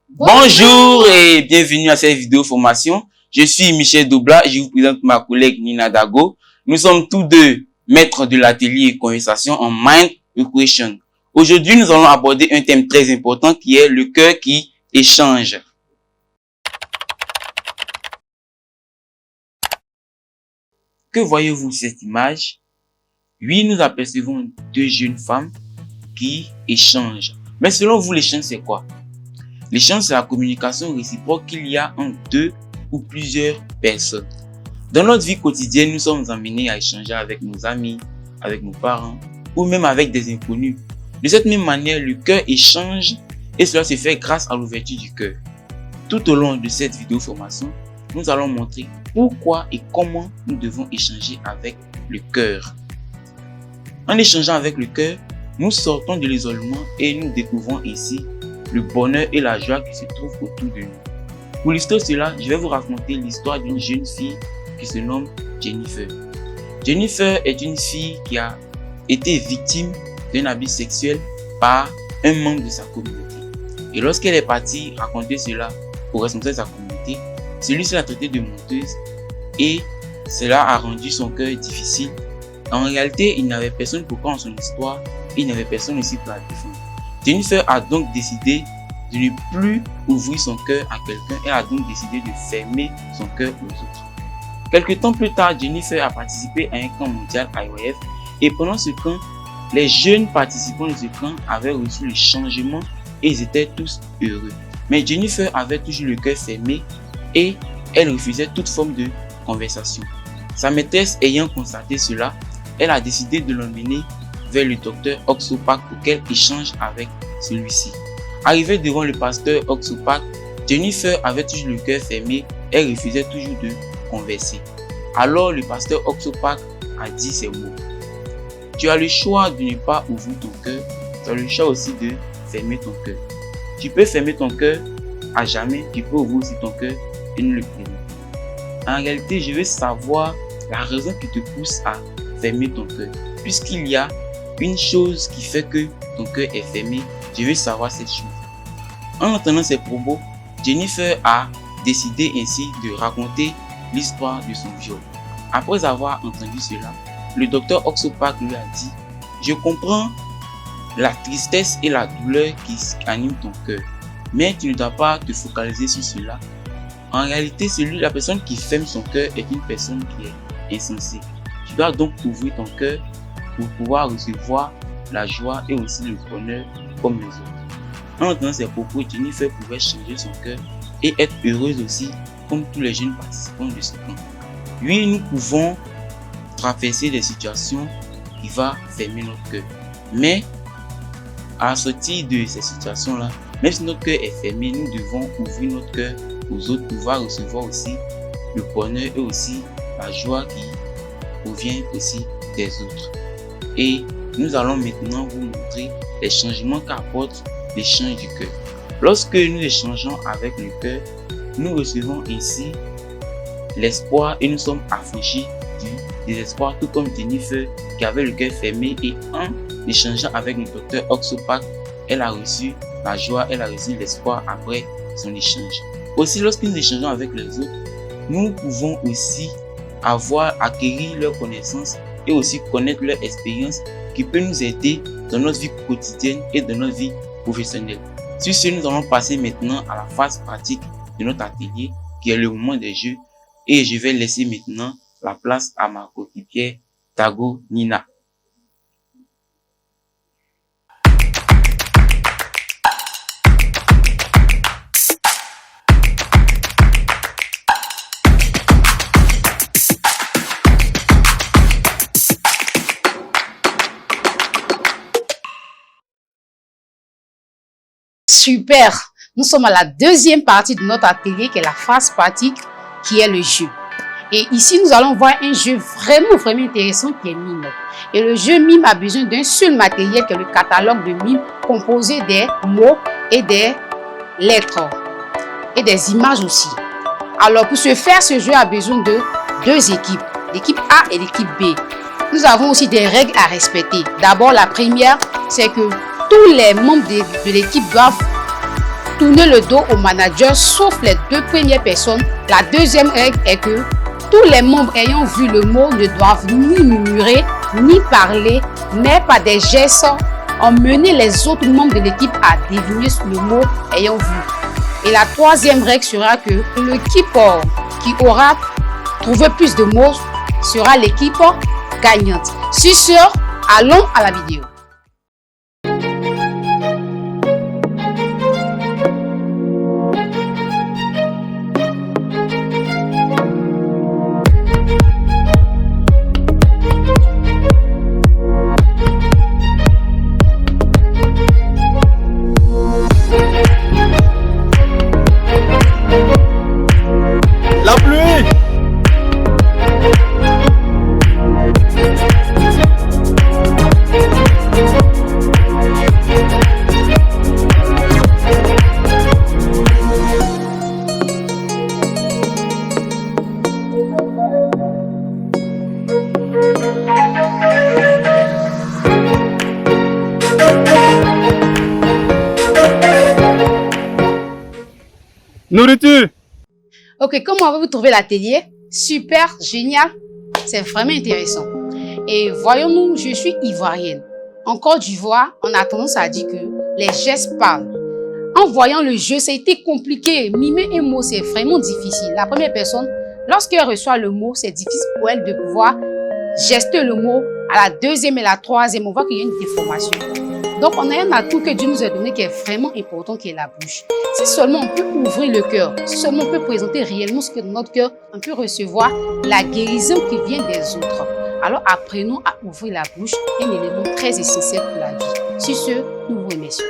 Bonjour et bienvenue à cette vidéo formation. Je suis Michel Doubla et je vous présente ma collègue Nina Dago. Nous sommes tous deux maîtres de l'atelier conversation en Mind Equation. Aujourd'hui, nous allons aborder un thème très important qui est le cœur qui échange. Que voyez-vous sur cette image? Oui, nous apercevons deux jeunes femmes qui échangent. Mais selon vous, l'échange c'est quoi? L'échange, c'est la communication réciproque qu'il y a entre deux ou plusieurs personnes. Dans notre vie quotidienne, nous sommes amenés à échanger avec nos amis, avec nos parents ou même avec des inconnus. De cette même manière, le cœur échange et cela se fait grâce à l'ouverture du cœur. Tout au long de cette vidéo formation, nous allons montrer pourquoi et comment nous devons échanger avec le cœur. En échangeant avec le cœur, nous sortons de l'isolement et nous découvrons ici le bonheur et la joie qui se trouvent autour de nous. Pour illustrer cela, je vais vous raconter l'histoire d'une jeune fille qui se nomme Jennifer. Jennifer est une fille qui a été victime d'un abus sexuel par un membre de sa communauté. Et lorsqu'elle est partie raconter cela au responsable de sa communauté, celui-ci l'a traitée de menteuse et cela a rendu son cœur difficile. En réalité, il n'avait personne pour croire en son histoire et il n'avait personne aussi pour la défendre. Jennifer a donc décidé de ne plus ouvrir son cœur à quelqu'un. Elle a donc décidé de fermer son cœur aux autres. Quelques temps plus tard, Jennifer a participé à un camp mondial IOF et pendant ce camp, les jeunes participants de ce camp avaient reçu le changement et ils étaient tous heureux. Mais Jennifer avait toujours le cœur fermé et elle refusait toute forme de conversation. Sa maîtresse ayant constaté cela, elle a décidé de l'emmener vers le docteur Oxopac pour qu'elle échange avec celui-ci. Arrivée devant le pasteur Oxopac, Jennifer avait toujours le cœur fermé, elle refusait toujours de converser. Alors le pasteur Oxopac a dit ces mots: tu as le choix de ne pas ouvrir ton cœur, tu as le choix aussi de fermer ton cœur. Tu peux fermer ton cœur à jamais, tu peux ouvrir aussi ton cœur et ne le fermer. En réalité, je veux savoir la raison qui te pousse à fermer ton cœur. Puisqu'il y a une chose qui fait que ton cœur est fermé, je veux savoir cette chose. En entendant ces propos, Jennifer a décidé ainsi de raconter l'histoire de son viol. Après avoir entendu cela, le docteur Oxopac lui a dit: je comprends la tristesse et la douleur qui animent ton cœur, mais tu ne dois pas te focaliser sur cela. En réalité, la personne qui ferme son cœur est une personne qui est insensée. Tu dois donc ouvrir ton cœur pour pouvoir recevoir la joie et aussi le bonheur comme les autres. En entendant ces propos, Jennifer pouvait changer son cœur et être heureuse aussi comme tous les jeunes participants de ce camp. Oui, nous pouvons traverser des situations qui vont fermer notre cœur. Mais à la sortie de ces situations-là, même si notre cœur est fermé, nous devons ouvrir notre cœur aux autres pour pouvoir recevoir aussi le bonheur et aussi la joie qui provient aussi des autres. Et nous allons maintenant vous montrer les changements qu'apporte l'échange du cœur. Lorsque nous échangeons avec le cœur, nous recevons ainsi l'espoir et nous sommes affranchis du désespoir, tout comme Jennifer qui avait le cœur fermé, et en échangeant avec le docteur Oxopac, elle a reçu la joie, elle a reçu l'espoir après son échange. Aussi, lorsque nous échangeons avec les autres, nous pouvons aussi acquérir leurs connaissances et aussi connaître leur expérience qui peut nous aider dans notre vie quotidienne et dans notre vie professionnelle. Sur ce, nous allons passer maintenant à la phase pratique de notre atelier qui est le moment des jeux, et je vais laisser maintenant la place à ma coéquipière Dago Nina. Super! Nous sommes à la deuxième partie de notre atelier qui est la phase pratique, qui est le jeu. Et ici, nous allons voir un jeu vraiment intéressant qui est Mime. Et le jeu Mime a besoin d'un seul matériel qui est le catalogue de Mime composé des mots et des lettres et des images aussi. Alors, pour ce faire, ce jeu a besoin de deux équipes, l'équipe A et l'équipe B. Nous avons aussi des règles à respecter. D'abord, la première, c'est que tous les membres de l'équipe doivent tourner le dos au manager sauf les deux premières personnes. La deuxième règle est que tous les membres ayant vu le mot ne doivent ni murmurer, ni parler, mais par des gestes emmener les autres membres de l'équipe à deviner le mot ayant vu. Et la troisième règle sera que l'équipe qui aura trouvé plus de mots sera l'équipe gagnante. Sur ce, allons à la vidéo. La pluie! Nourriture! Ok, comment avez-vous trouvé l'atelier? Super, génial, c'est vraiment intéressant. Et voyons-nous, je suis ivoirienne. En Côte d'Ivoire, on a tendance à dire que les gestes parlent. En voyant le jeu, ça a été compliqué. Mimer un mot, c'est vraiment difficile. La première personne, lorsqu'elle reçoit le mot, c'est difficile pour elle de pouvoir gester le mot. À la deuxième et la troisième, on voit qu'il y a une déformation. Donc, on a un atout que Dieu nous a donné qui est vraiment important, qui est la bouche. Si seulement on peut ouvrir le cœur, si seulement on peut présenter réellement ce que dans notre cœur, on peut recevoir la guérison qui vient des autres. Alors, apprenons à ouvrir la bouche, un élément très essentiel pour la vie. Sur ce, nous vous remercions.